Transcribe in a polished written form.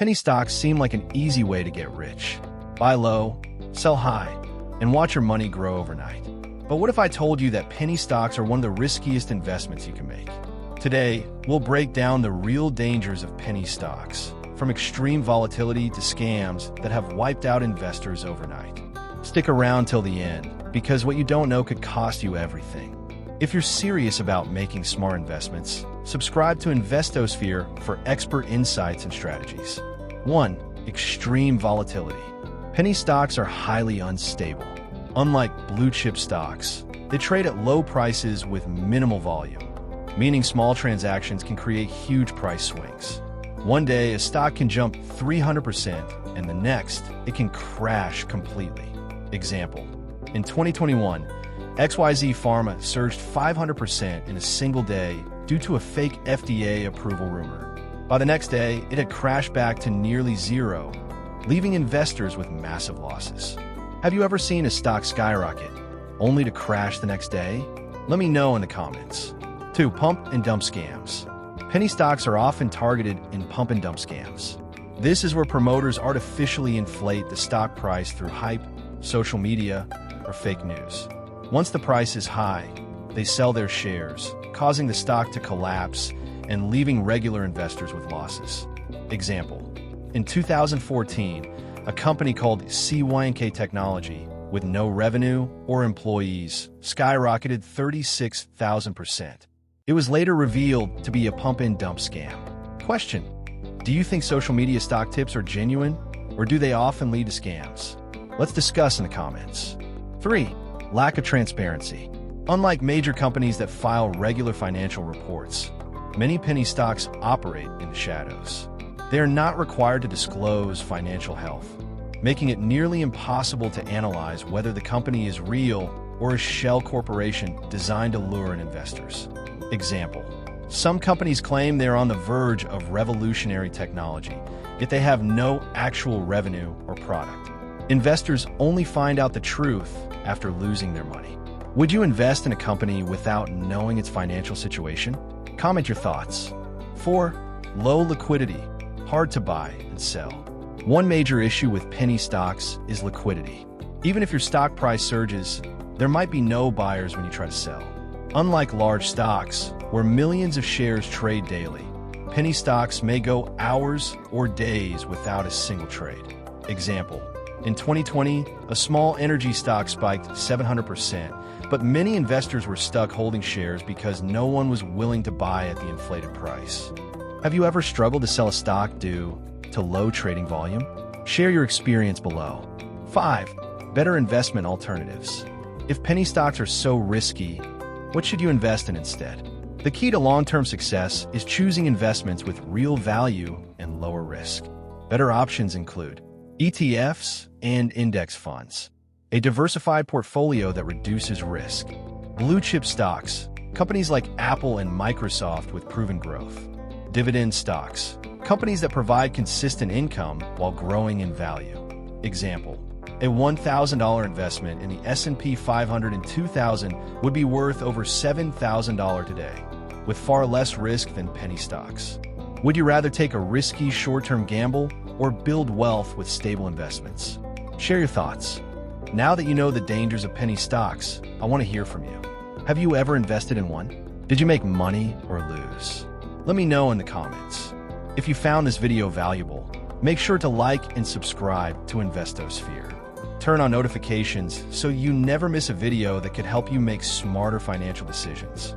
Penny stocks seem like an easy way to get rich. Buy low, sell high, and watch your money grow overnight. But what if I told you that penny stocks are one of the riskiest investments you can make? Today, we'll break down the real dangers of penny stocks, from extreme volatility to scams that have wiped out investors overnight. Stick around till the end, because what you don't know could cost you everything. If you're serious about making smart investments, subscribe to investoSphere for expert insights and strategies. 1. Extreme volatility. Penny stocks are highly unstable. Unlike blue-chip stocks, they trade at low prices with minimal volume, meaning small transactions can create huge price swings. One day, a stock can jump 300%, and the next, it can crash completely. Example: in 2021, XYZ Pharma surged 500% in a single day due to a fake FDA approval rumor. By the next day, it had crashed back to nearly zero, leaving investors with massive losses. Have you ever seen a stock skyrocket, only to crash the next day? Let me know in the comments. 2. Pump and dump scams. Penny stocks are often targeted in pump and dump scams. This is where promoters artificially inflate the stock price through hype, social media, or fake news. Once the price is high, they sell their shares, causing the stock to collapse and leaving regular investors with losses. Example: in 2014, a company called CYNK Technology, with no revenue or employees, skyrocketed 36,000%. It was later revealed to be a pump-and-dump scam. Question: do you think social media stock tips are genuine, or do they often lead to scams? Let's discuss in the comments. 3. Lack of transparency. Unlike major companies that file regular financial reports, many penny stocks operate in the shadows. They are not required to disclose financial health, making it nearly impossible to analyze whether the company is real or a shell corporation designed to lure in investors. Example: some companies claim they are on the verge of revolutionary technology, yet they have no actual revenue or product. Investors only find out the truth after losing their money. Would you invest in a company without knowing its financial situation? Comment your thoughts. 4. Low liquidity. Hard to buy and sell. One major issue with penny stocks is liquidity. Even if your stock price surges, there might be no buyers when you try to sell. Unlike large stocks, where millions of shares trade daily, penny stocks may go hours or days without a single trade. Example: in 2020, a small energy stock spiked 700%, but many investors were stuck holding shares because no one was willing to buy at the inflated price. Have you ever struggled to sell a stock due to low trading volume? Share your experience below. 5. Better investment alternatives. If penny stocks are so risky, what should you invest in instead? The key to long-term success is choosing investments with real value and lower risk. Better options include ETFs and index funds, a diversified portfolio that reduces risk. Blue-chip stocks, companies like Apple and Microsoft with proven growth. Dividend stocks, companies that provide consistent income while growing in value. Example: a $1,000 investment in the S&P 500 in 2000 would be worth over $7,000 today, with far less risk than penny stocks. Would you rather take a risky short-term gamble or build wealth with stable investments? Share your thoughts. Now that you know the dangers of penny stocks, I want to hear from you. Have you ever invested in one? Did you make money or lose? Let me know in the comments. If you found this video valuable, make sure to like and subscribe to investoSphere. Turn on notifications so you never miss a video that could help you make smarter financial decisions.